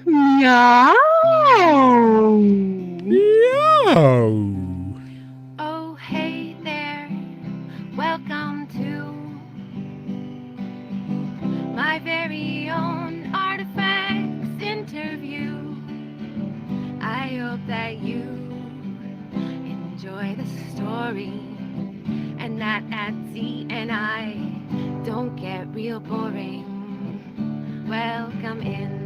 Meow. Yo! Oh, hey there. Welcome to my very own Artifex interview. I hope that you enjoy the story and that at Z and I don't get real boring. Welcome in.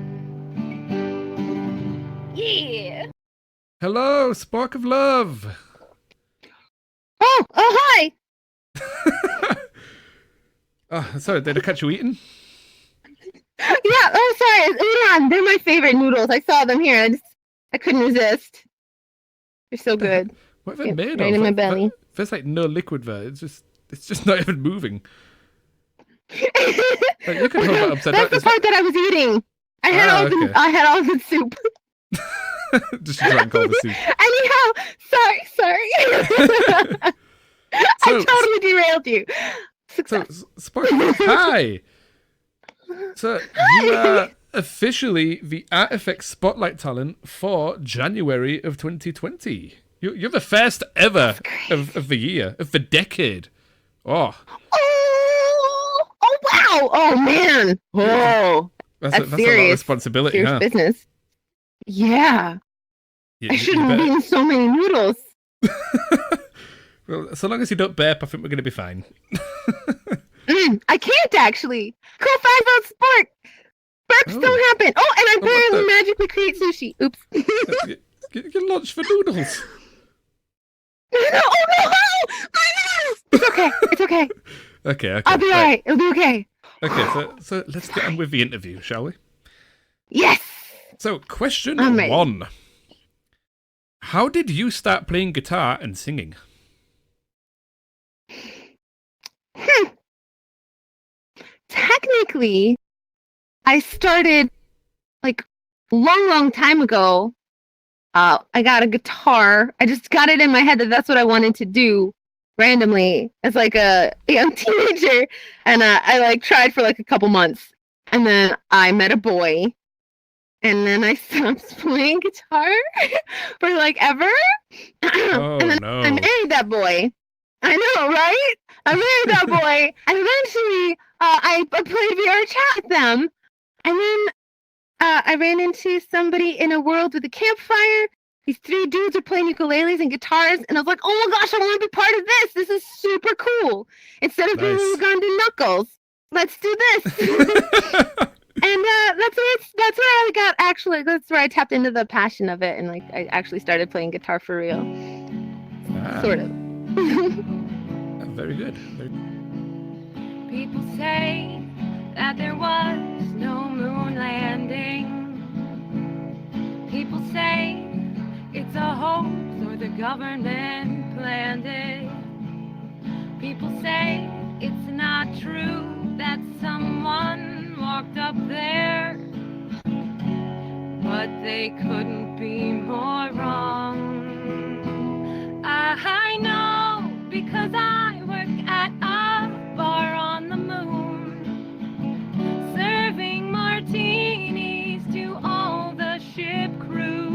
Yeah. Hello, Spork of Love! Oh, hi. Oh, sorry, did I catch you eating? Yeah, oh, sorry. Udon, they're my favorite noodles. I saw them here. I couldn't resist. They're so good. What have I made Right of? in my belly. There's like no liquid there. It's just not even moving. Like, you can hold that upside down. That's the part that I was eating. I had all the soup. Just drank all the soup. Anyhow, sorry. I totally derailed you. Success. So, Spark, hi! So, you are officially the Artifex Spotlight talent for January of 2020. You're the first ever of the year, of the decade. Oh, wow! Oh, man! Oh, that's serious. a lot of responsibility, Serious business. Yeah. I shouldn't have eaten so many noodles. Well, so long as you don't burp, I think we're going to be fine. I can't actually. Cool fact about Spork. Burps don't happen. Oh, and I barely magically create sushi. Oops. You launched for noodles. Oh no! It's okay. Okay. I'll be alright. It'll be okay. Okay, so let's get on with the interview, shall we? Yes. So, question 1. How did you start playing guitar and singing? Technically, I started like long time ago. I got a guitar. I just got it in my head that that's what I wanted to do randomly as like a young teenager. And I like tried for like a couple months. And then I met a boy. And then I stopped playing guitar for like ever. Oh, and then I married that boy. I know, right? I married that boy. And eventually I played VR chat with them. And then I ran into somebody in a world with a campfire. These 3 dudes are playing ukuleles and guitars. And I was like, oh my gosh, I want to be part of this. This is super cool. Instead of doing Ugandan knuckles, let's do this. And that's where I tapped into the passion of it. And like I actually started playing guitar for real. Sort of. Very good. People say that there was no moon landing. People say it's a hoax or the government planned it. People say it's not true that someone walked up there. But they couldn't be more wrong. I know because I work at a bar on the moon, serving martinis to all the ship crews.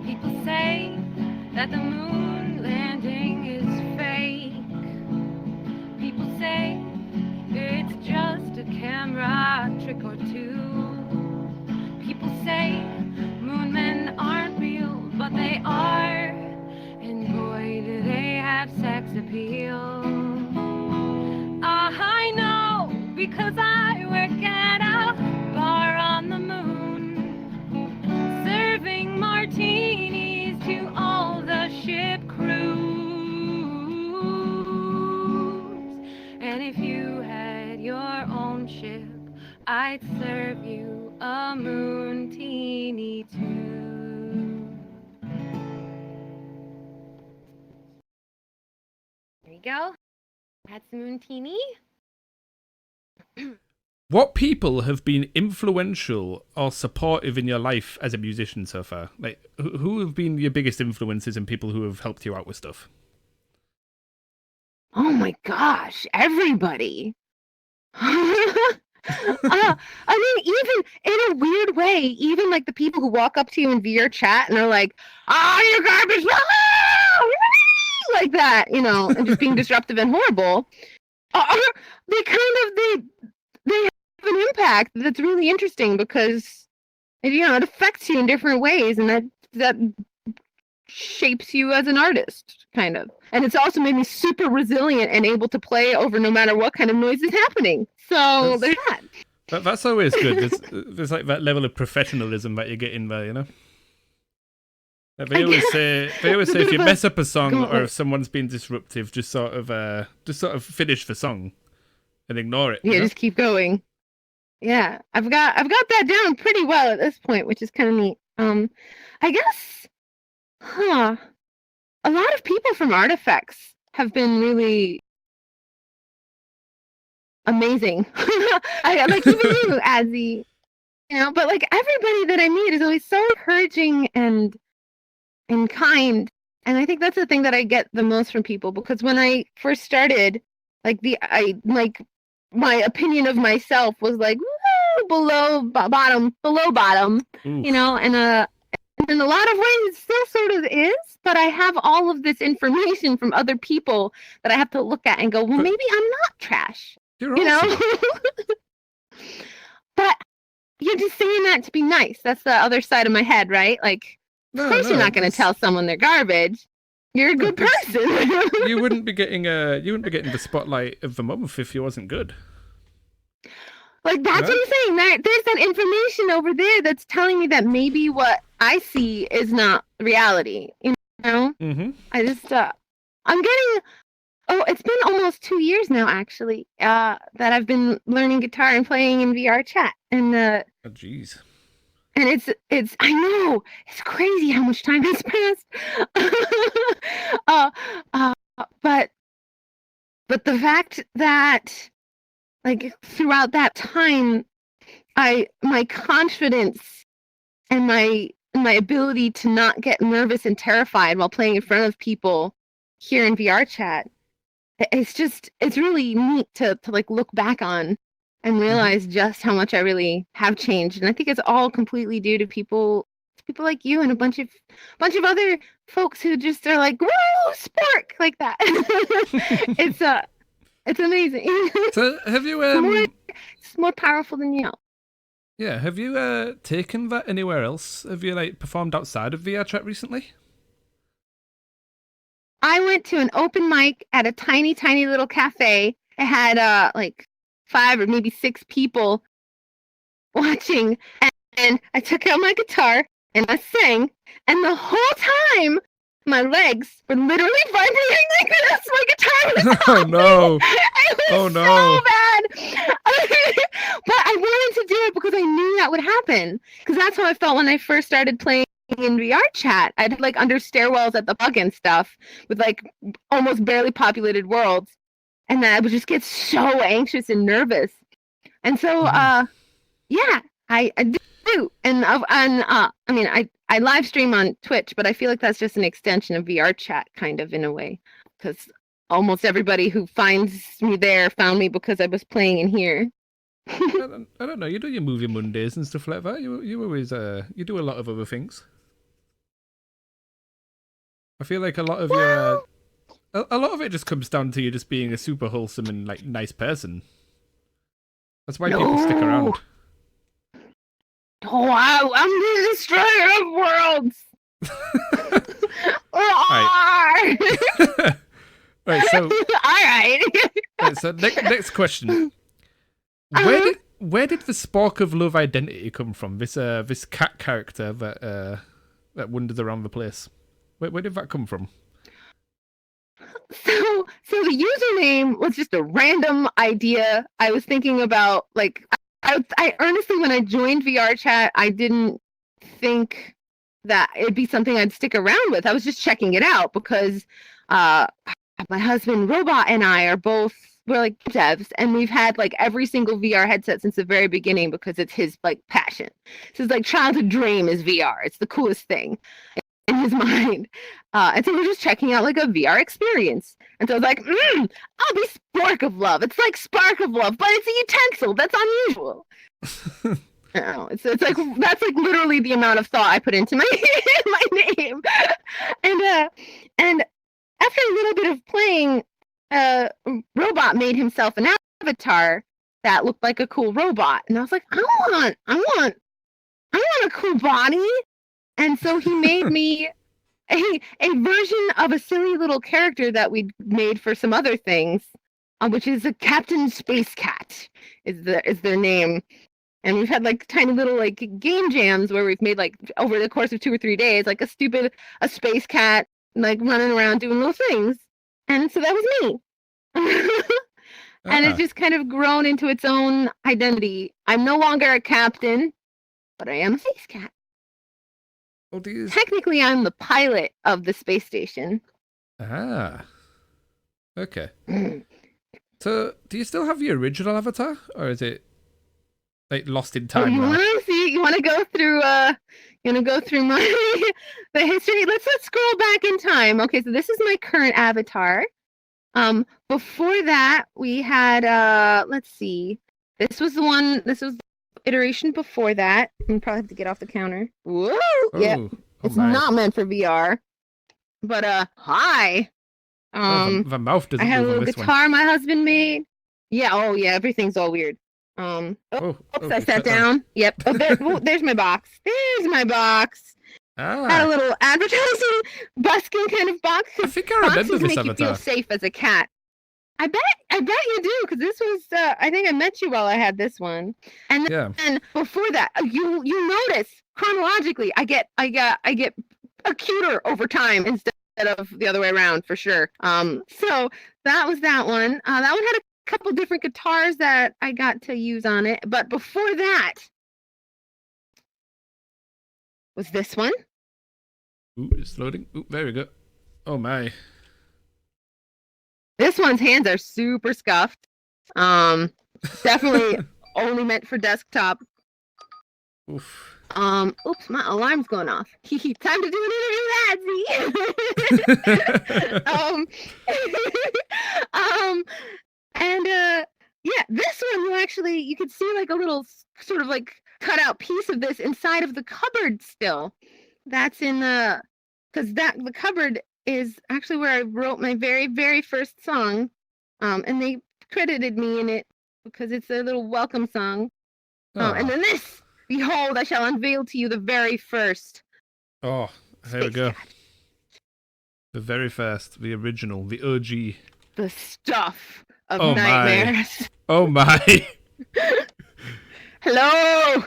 People say that the moon landing is fake. People say it's just a camera trick or two. People say moon men aren't real, but they are. And boy, do they have sex appeal. I know because I work at a bar on the moon, serving martinis to all the ship crews. And if you had your own ship, I'd serve you a moon teeny too. There you go. That's the moon teeny. What people have been influential or supportive in your life as a musician so far? Like, who have been your biggest influences and people who have helped you out with stuff? Oh my gosh, everybody. I mean, even in a weird way, even like the people who walk up to you in VR chat and are like, you're garbage, like that, and just being disruptive and horrible, they they have an impact that's really interesting because it affects you in different ways, and that shapes you as an artist, kind of. And it's also made me super resilient and able to play over no matter what kind of noise is happening. So there's that. That's always good. There's like that level of professionalism that you get in there, Like they always say if you mess up a song or if someone's been disruptive, just sort of finish the song and ignore it. Yeah, just keep going. Yeah, I've got that down pretty well at this point, which is kind of neat. I guess, a lot of people from Artifex have been really amazing. I like even you, Azzy, but like everybody that I meet is always so encouraging and kind. And I think that's the thing that I get the most from people, because when I first started, my opinion of myself was like below bottom, and in a lot of ways it still sort of is, but I have all of this information from other people that I have to look at and go, well, maybe I'm not trash. You're awesome. But you're just saying that to be nice. That's the other side of my head, right? Like, of course you're not going to tell someone they're garbage. You're a good person. you wouldn't be getting the spotlight of the month if you wasn't good. Like, that's what I'm saying. There's that information over there that's telling me that maybe what I see is not reality. Mm-hmm. I just, I'm getting. Oh, it's been almost 2 years now, actually, that I've been learning guitar and playing in VR chat, and oh, jeez. And it's I know, it's crazy how much time has passed. But the fact that, like, throughout that time, my confidence and my ability to not get nervous and terrified while playing in front of people here in VR chat, it's really neat to like look back on and realize just how much I really have changed. And I think it's all completely due to people like you and a bunch of other folks who just are like, whoa, Spork, like that. It's amazing. So have you it's more powerful than yell. Yeah, have you taken that anywhere else? Have you like performed outside of VR chat recently? I went to an open mic at a tiny, tiny little cafe. It had like 5 or maybe 6 people watching, and I took out my guitar and I sang, and the whole time my legs were literally vibrating like this. My guitar was oh no! It was so bad. But I wanted to do it because I knew that would happen. Because that's how I felt when I first started playing in VR chat. I'd like under stairwells at the bug and stuff with like almost barely populated worlds, and then I would just get so anxious and nervous. And so, yeah, I do. And I mean, I live stream on Twitch, but I feel like that's just an extension of VR chat, kind of, in a way, because almost everybody who finds me there found me because I was playing in here. I don't know. You do your movie Mondays and stuff like that. You always you do a lot of other things. I feel like a lot of a lot of it just comes down to you just being a super wholesome and like nice person. That's why people stick around. Oh, I'm the destroyer of worlds. Right. So. All right. So next question. Where did the Spork of Love identity come from? This cat character that wanders around the place. Where did that come from? So the username was just a random idea. I was thinking about, like, I honestly, when I joined VR chat, I didn't think that it'd be something I'd stick around with. I was just checking it out because my husband Robot and I we're like devs, and we've had like every single VR headset since the very beginning because it's his like passion. So his like childhood dream is VR. It's the coolest thing. in his mind. And so we're just checking out like a VR experience. And so I was like, I'll be Spork of Love. It's like Spark of Love, but it's a utensil. That's unusual. No, it's like that's like literally the amount of thought I put into my my name. And after a little bit of playing, Robot made himself an avatar that looked like a cool robot, and I was like, I want a cool body. And so he made me a version of a silly little character that we made for some other things, which is a Captain Space Cat is their name. And we've had like tiny little like game jams where we've made like over the course of 2 or 3 days, like a space cat like running around doing little things. And so that was me. And it's just kind of grown into its own identity. I'm no longer a captain, but I am a space cat. Oh, Technically, I'm the pilot of the space station. Ah. Okay. So, do you still have your original avatar, or is it like lost in time? You want to see? You want to go through? My the history? Let's scroll back in time. Okay, so this is my current avatar. Before that, we had let's see. This was the iteration before that. I'm probably have to get off the counter. Whoa! Yeah, it's not meant for VR. But hi. The mouth doesn't. I had a move little on guitar my husband made. Yeah. Oh yeah. Everything's all weird. Oops, I sat down. Yep. Oh, there's my box. There's my box. Had a little advertising busking kind of box. I think I remember this make avatar. You feel safe as a cat. I bet you do, because this was I think I met you while I had this one. And then before that, you notice chronologically I get a cuter over time instead of the other way around for sure. So that was that one. That one had a couple different guitars that I got to use on it, but before that was this one. Ooh, it's loading. Ooh, there we go. Oh my. This one's hands are super scuffed. Definitely only meant for desktop. Oof. Oops, my alarm's going off. Time to do an interview, and yeah, this one you could see like a little sort of like cut out piece of this inside of the cupboard still. That's in because the cupboard is actually where I wrote my very, very first song. And they credited me in it because it's a little welcome song. And then this, behold, I shall unveil to you the very first. Oh, there we go. The very first, the original, the OG. The stuff of nightmares. Oh my. Hello,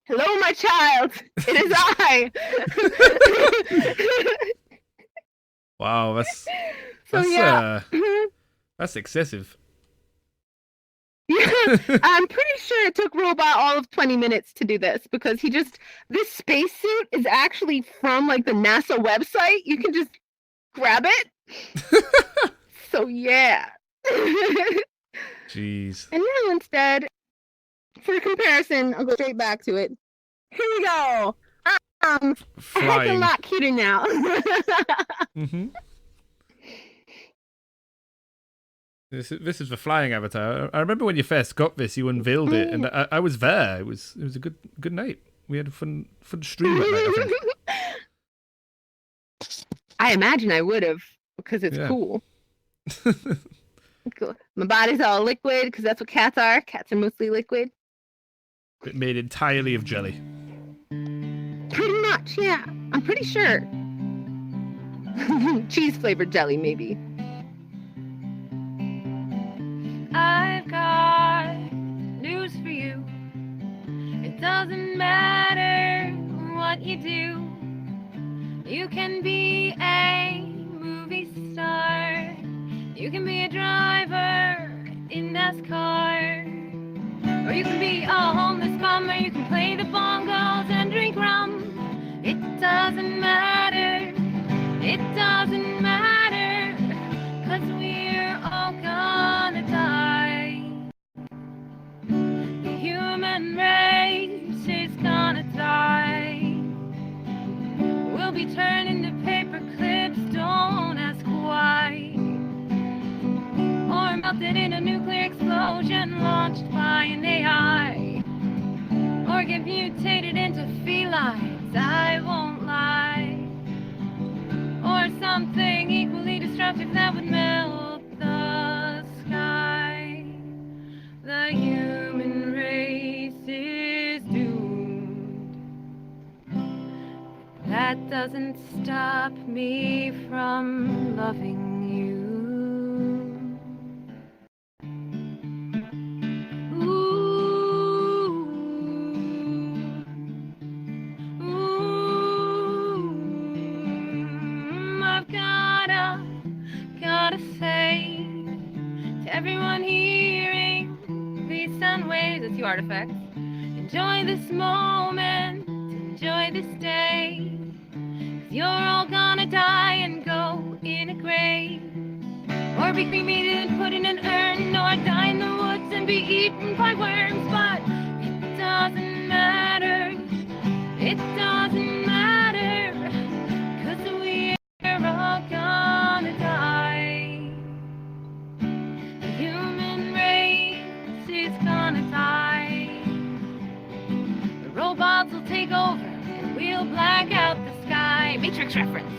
my child. It is I. Wow, that's excessive. Yeah, I'm pretty sure it took Robot all of 20 minutes to do this because this spacesuit is actually from like the NASA website. You can just grab it. So yeah. Jeez. And now instead, for comparison, I'll go straight back to it. Here we go. Flying. A lot cuter now. Mm-hmm. This is the flying avatar. I remember when you first got this, you unveiled it, and I was there. It was a good night. We had a fun stream that night, I think. I imagine I would have because it's cool. Cool. My body's all liquid because that's what cats are. Cats are mostly liquid. It made entirely of jelly. Pretty much, yeah. I'm pretty sure. Cheese flavored jelly, maybe. I've got news for you. It doesn't matter what you do. You can be a movie star. You can be a driver in NASCAR. Or you can be a homeless bummer. You can play the bongos and drink rum. It doesn't matter. It doesn't matter. 'Cause we're all gonna die. The human race is gonna die. We'll be melted in a nuclear explosion launched by an AI, or get mutated into felines, I won't lie, or something equally destructive that would melt the sky. The human race is doomed. That doesn't stop me from loving you. Ooh, I've gotta say to everyone hearing these sound waves, it's you, Artifex. Enjoy this moment, enjoy this day, 'cause you're all gonna die and go in a grave, or be cremated and put in an urn, or die in the woods and be eaten by worms. But it doesn't matter, it doesn't matter, 'cause we're all gonna die. The human race is gonna die. The robots will take over and we'll black out the sky. Matrix reference.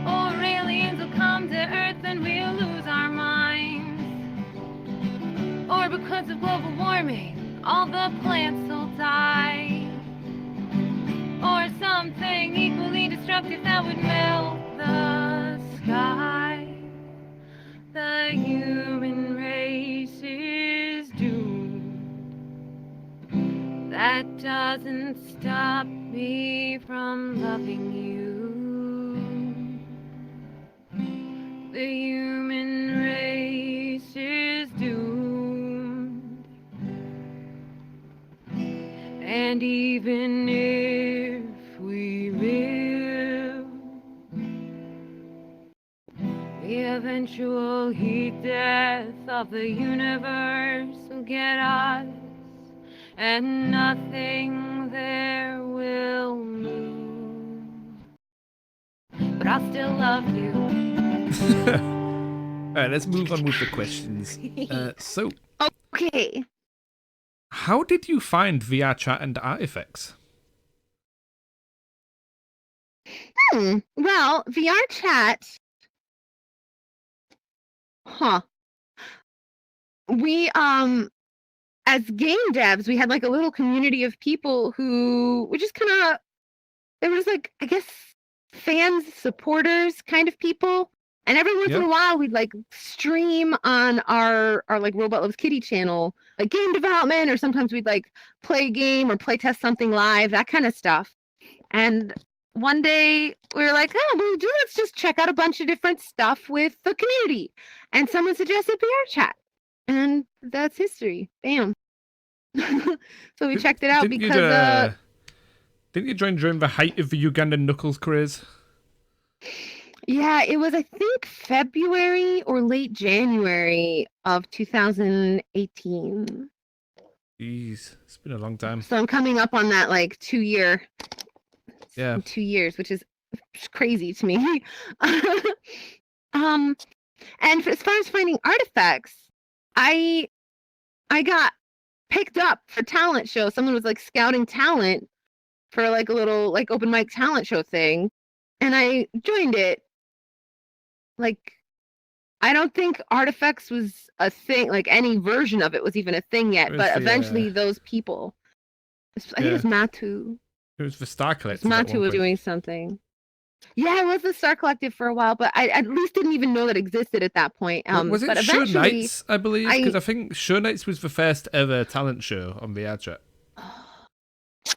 Or aliens will come to Earth and we'll lose our minds. Or because of global warming, all the plants will die. Or something equally destructive that would melt the sky. The human race is doomed. That doesn't stop me from loving you. The human race is doomed. And even if we live, the eventual heat death of the universe will get us, and nothing there will move. But I'll still love you. Alright, let's move on with the questions. So, Okay. how did you find VR chat and Artifex? Well, VR chat. We as game devs, we had like a little community of people who were just kind of, they were just like, I guess, fans, supporters kind of people. And every once in a while, we'd like stream on our like Robot Loves Kitty channel, like game development, or sometimes we'd like play a game or play test something live, that kind of stuff. And one day we were like, oh, well, let's just check out a bunch of different stuff with the community. And someone suggested VR chat. And that's history. Bam. So we checked it out because didn't you join during the height of the Ugandan Knuckles craze? Yeah, it was, I think, February or late January of 2018. Jeez, it's been a long time. So I'm coming up on that like 2 year. Yeah. 2 years, which is crazy to me. And as far as finding artifacts, I got picked up for talent show. Someone was like scouting talent for like a little like open mic talent show thing, and I joined it. Like, I don't think Artifex was a thing, like any version of it was even a thing yet, but eventually those people, I think it's Matu. It was the Star Collective. Matu was doing something. Yeah, it was the Star Collective for a while, but I at least didn't even know that existed at that point. Was it but Show eventually, Nights, I believe? Because I think Show Nights was the first ever talent show on VR chat.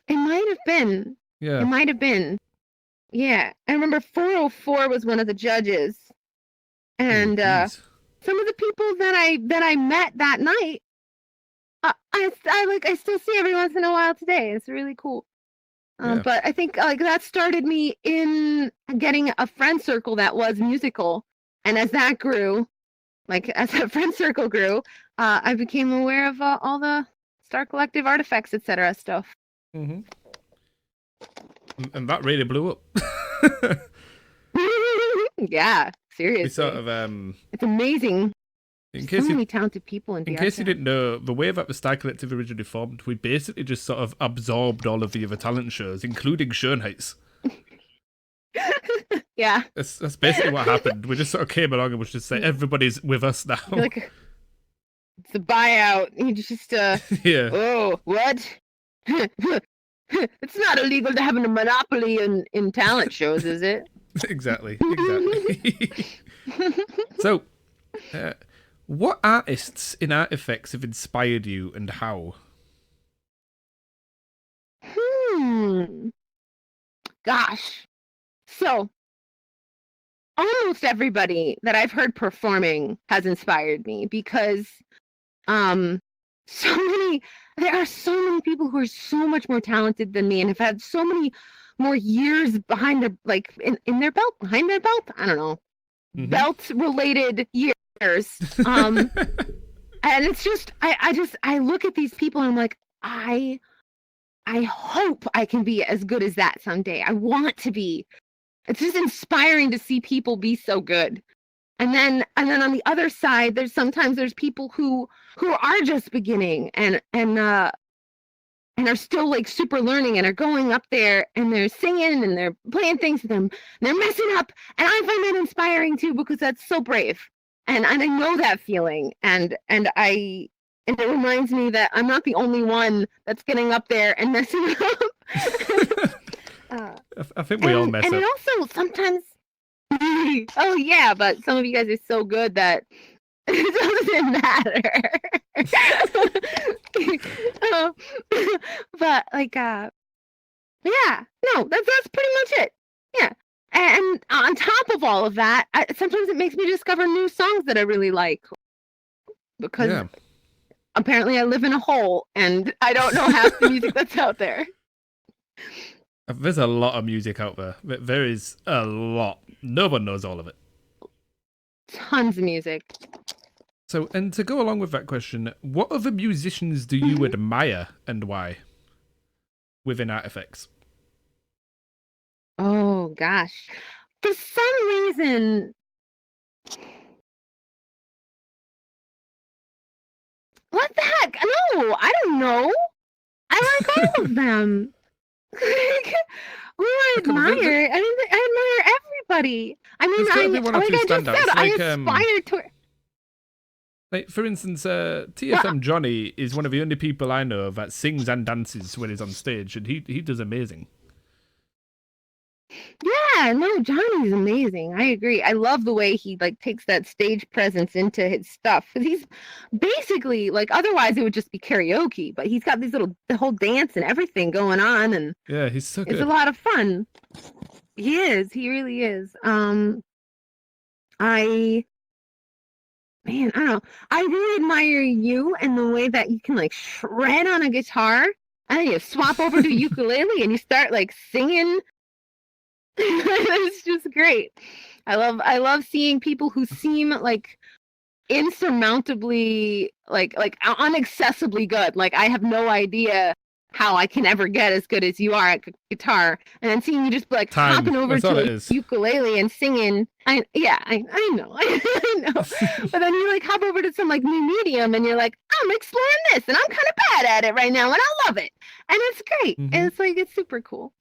It might have been. Yeah. It might have been. Yeah. I remember 404 was one of the judges. And some of the people that I met that night, I still see every once in a while today. It's really cool. But I think like that started me in getting a friend circle that was musical, and as that grew, like as that friend circle grew, I became aware of all the Star Collective artifacts, etc. stuff. Mm-hmm. And that really blew up. Yeah, seriously. We sort of it's amazing. In So case many talented people in VR. in case you chat. didn't know, the way that the Star Collective originally formed, we basically just sort of absorbed all of the other talent shows, including Schönheit's. Yeah. That's basically what happened. We just sort of came along and was just say, everybody's with us now. Like it's a buyout. You just Yeah, oh, what? It's not illegal to have a monopoly in talent shows, is it? exactly. So, what artists in Artifex have inspired you and how? Gosh. So, almost everybody that I've heard performing has inspired me because there are so many people who are so much more talented than me and have had so many more years behind their in their belt, behind their belt. I don't know. Belt related years. And it's just I look at these people and I'm like, I hope I can be as good as that someday. I want to be. It's just inspiring to see people be so good. And then on the other side, there's people who are just beginning and are still like super learning and are going up there and they're singing and they're playing things with them. And they're messing up. And I find that inspiring too, because that's so brave. And I know that feeling. And it reminds me that I'm not the only one that's getting up there and messing up. I think we all mess up. And it also sometimes, oh yeah, but some of you guys are so good that it doesn't matter. But like, yeah, no, that's pretty much it. Yeah. And on top of all of that, sometimes it makes me discover new songs that I really like. Because apparently I live in a hole and I don't know half the music that's out there. There's a lot of music out there. There is a lot. No one knows all of it. Tons of music. So, and to go along with that question, what other musicians do you admire and why within Artifex? Oh, gosh. For some reason, what the heck? No, I don't know. I like all of them. Who I admire? I admire everybody. I mean, I aspire to. Like, for instance, TFM Johnny is one of the only people I know that sings and dances when he's on stage, and he does amazing. Yeah, no, Johnny's amazing. I agree. I love the way he like takes that stage presence into his stuff. Because he's basically like, otherwise it would just be karaoke, but he's got the whole dance and everything going on, and yeah, he's so good. It's a lot of fun. He is. He really is. I don't know. I really admire you and the way that you can like shred on a guitar, and then you swap over to ukulele and you start like singing. It's just great. I love seeing people who seem like insurmountably like unaccessibly good. Like I have no idea how I can ever get as good as you are at guitar, and then seeing you just like hopping over to a ukulele and singing. I know, I know. But then you like hop over to some like new medium, and you're like, I'm exploring this, and I'm kind of bad at it right now, and I love it, and it's great. Mm-hmm. And it's like it's super cool.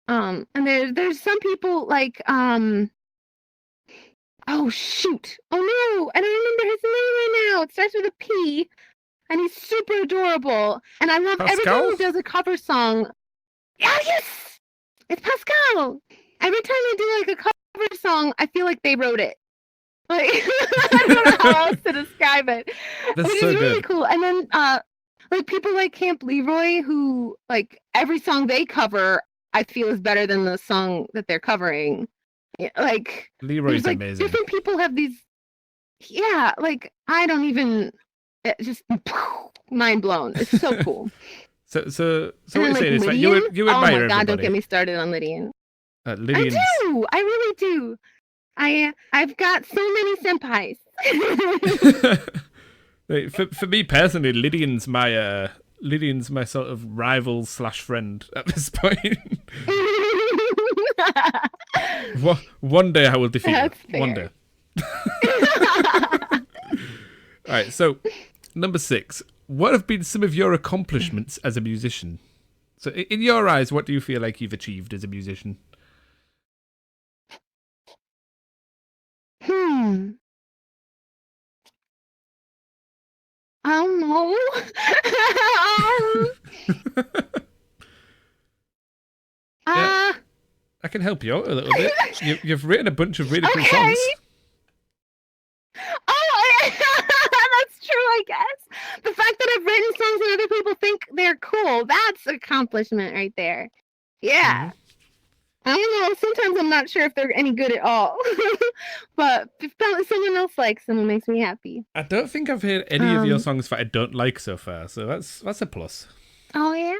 And there's some people like oh shoot, oh no, I don't remember his name right now. It starts with a P. And he's super adorable. And I love every time he does a cover song. Oh, yes! It's Pascal! Every time they do like a cover song, I feel like they wrote it. Like, I don't know how else to describe it. That's which so is really good. cool. And then like people like Camp Leroy, who like every song they cover, I feel is better than the song that they're covering. Yeah, like Leroy's like, amazing. Different people have these. Yeah, like I don't even. It's just mind blown. It's so cool. So what you're saying is that you admire oh my god, everybody. don't get me started on Lydian. Lydian's... I really do. I've got so many senpais. for me personally, Lydian's my sort of rival / friend at this point. One day I will defeat her. One day. All right, so number 6. What have been some of your accomplishments as a musician? So, in your eyes, what do you feel like you've achieved as a musician? I don't know. Yeah. I can help you out a little bit. You've written a bunch of really cool songs. Oh, that's true, I guess. The fact that I've written songs and other people think they're cool, that's an accomplishment right there. Yeah. I don't know. Sometimes I'm not sure if they're any good at all. But if someone else likes them, it makes me happy. I don't think I've heard any of your songs that I don't like so far, so that's a plus. Oh, yeah?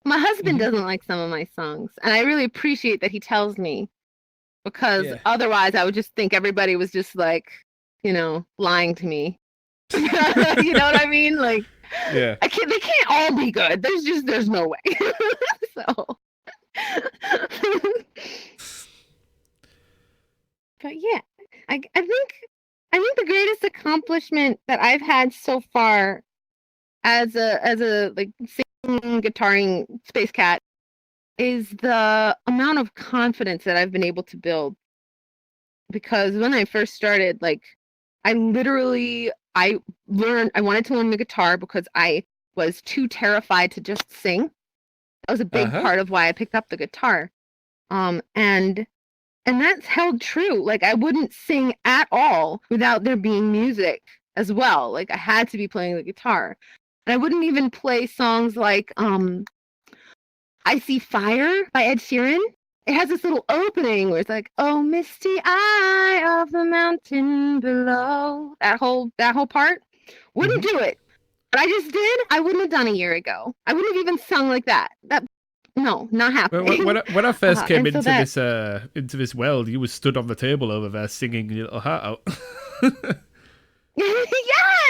My husband doesn't like some of my songs, and I really appreciate that he tells me, because otherwise I would just think everybody was just like, lying to me. You know what I mean? Like, yeah, they can't all be good. There's no way. So, but yeah, I think the greatest accomplishment that I've had so far as a like singing, guitaring space cat is the amount of confidence that I've been able to build. Because when I first started, like, I wanted to learn the guitar because I was too terrified to just sing. That was a big part of why I picked up the guitar. And that's held true. Like, I wouldn't sing at all without there being music as well. Like, I had to be playing the guitar. And I wouldn't even play songs like I See Fire by Ed Sheeran. It has this little opening where it's like, oh, misty eye of the mountain below. That whole part. Wouldn't do it. But I just did. I wouldn't have done a year ago. I wouldn't have even sung like that. No, not happening. When I first came into this world, you were stood on the table over there singing your little heart out. Yeah,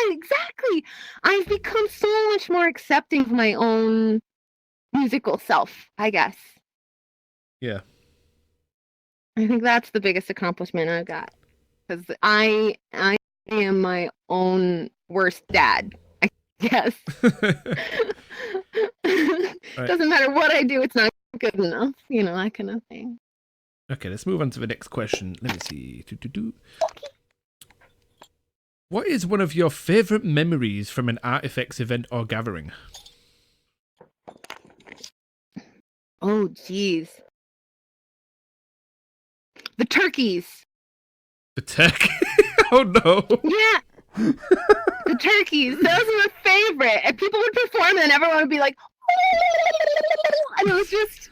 exactly. I've become so much more accepting of my own musical self, I guess. Yeah. I think that's the biggest accomplishment I've got. Because I am my own worst dad, I guess. Right. Doesn't matter what I do, it's not good enough. That kind of thing. Okay, let's move on to the next question. Let me see. What is one of your favourite memories from an Artifex event or gathering? Oh, geez. The turkeys. The turkey? Oh, no. Yeah. The turkeys. Those were my favorite. And people would perform and everyone would be like, oh! And it was just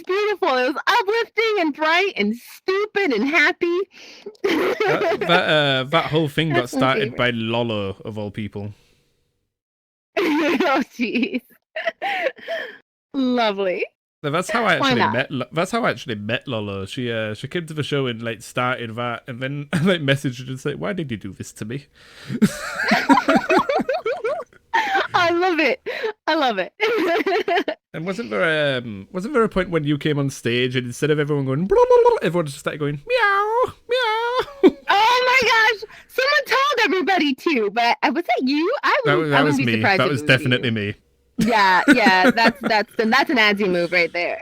beautiful. It was uplifting and bright and stupid and happy. That whole thing got started by Lolo, of all people. Oh, jeez. Lovely. So that's how I actually met. That's how I actually met Lolo. She came to the show and like started that, and then like messaged and said, "Why did you do this to me?" I love it. And wasn't there a point when you came on stage and instead of everyone going, blah, blah, blah, everyone just started going meow meow? Oh my gosh! Someone told everybody to, but was that you? That was me. That was definitely me. Yeah, that's an Adzi move right there.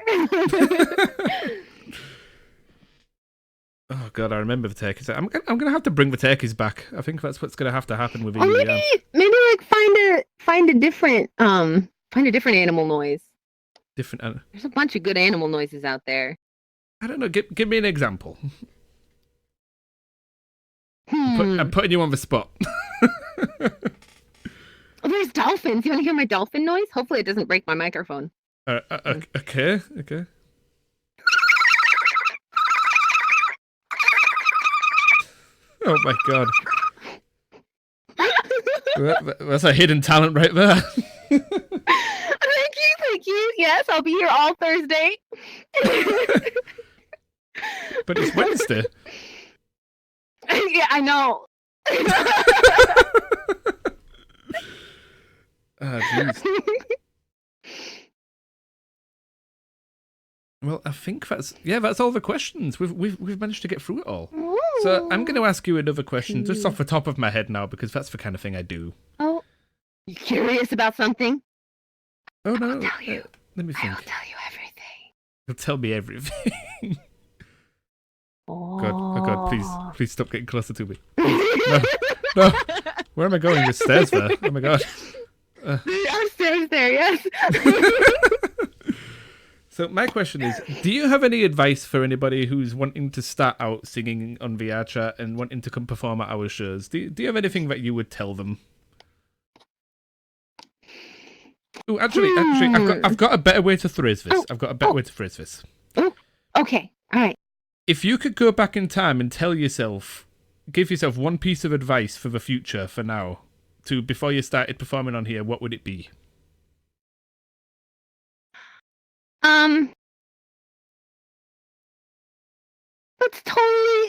Oh god, I remember the turkeys. I'm gonna have to bring the turkeys back. I think that's what's gonna have to happen with you. Maybe like find a different animal noise. There's a bunch of good animal noises out there. I don't know. Give me an example. I'm putting you on the spot. Oh, there's dolphins. You want to hear my dolphin noise? Hopefully it doesn't break my microphone. Okay. Oh my god. That's a hidden talent right there. Thank you. Yes, I'll be here all Thursday. But it's Wednesday. Yeah, I know. Oh, jeez. Well, I think that's all the questions. We've managed to get through it all. Ooh, So I'm going to ask you another question, just off the top of my head now, because that's the kind of thing I do. Oh, you curious about something? Oh no! I'll tell you. Let me I think. will tell you everything. You'll tell me everything. Oh God, please stop getting closer to me. No. Where am I going? The stairs there. Oh my God. Upstairs there, yes. So my question is, do you have any advice for anybody who's wanting to start out singing on VR chat and wanting to come perform at our shows? Do you have anything that you would tell them? Oh, actually, I've got a better way to phrase this. I've got a better way to phrase this. Oh, okay, all right. If you could go back in time and give yourself one piece of advice for the future, for now, before you started performing on here, what would it be?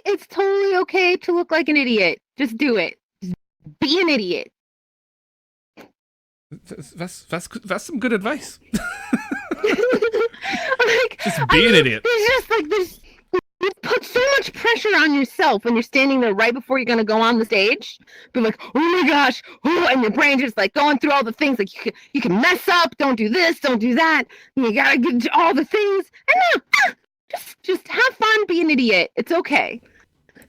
It's totally okay to look like an idiot. Just do it. Just be an idiot. That's some good advice. Just be an idiot. There's just like this. You put so much pressure on yourself when you're standing there right before you're gonna go on the stage. Be like, oh my gosh, and your brain just like going through all the things like you can mess up, don't do this, don't do that. And you gotta get all the things. And no, just have fun, be an idiot. It's okay.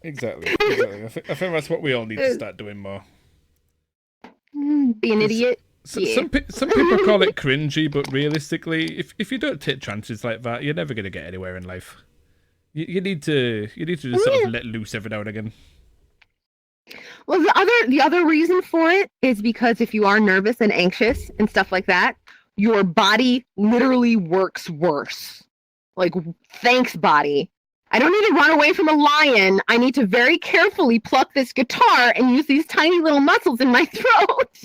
Exactly. I think that's what we all need to start doing more. Be an idiot. Yeah. Some people call it cringy, but realistically, if you don't take chances like that, you're never gonna get anywhere in life. You need to just sort of let loose every now and again. Well, the other reason for it is because if you are nervous and anxious and stuff like that, your body literally works worse. Like, thanks, body. I don't need to run away from a lion. I need to very carefully pluck this guitar and use these tiny little muscles in my throat.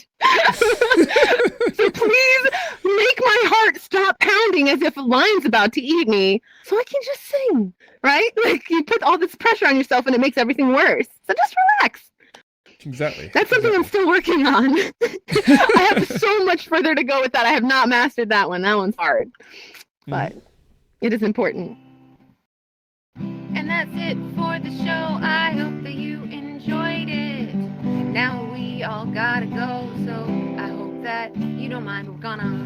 So please make my heart stop pounding as if a lion's about to eat me so I can just sing, right? Like, you put all this pressure on yourself and it makes everything worse. So just relax. Exactly. That's something I'm still working on. I have so much further to go with that. I have not mastered that one. That one's hard. But it is important. And that's it for the show. I hope that you enjoyed it. Now we all gotta go, so I hope that you don't mind. We're gonna...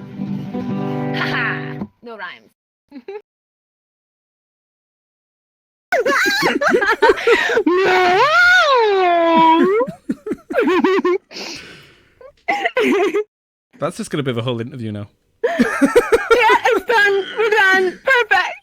Ha-ha! No rhymes. That's just going to be the whole interview now. Yeah, it's done. We're done. Perfect.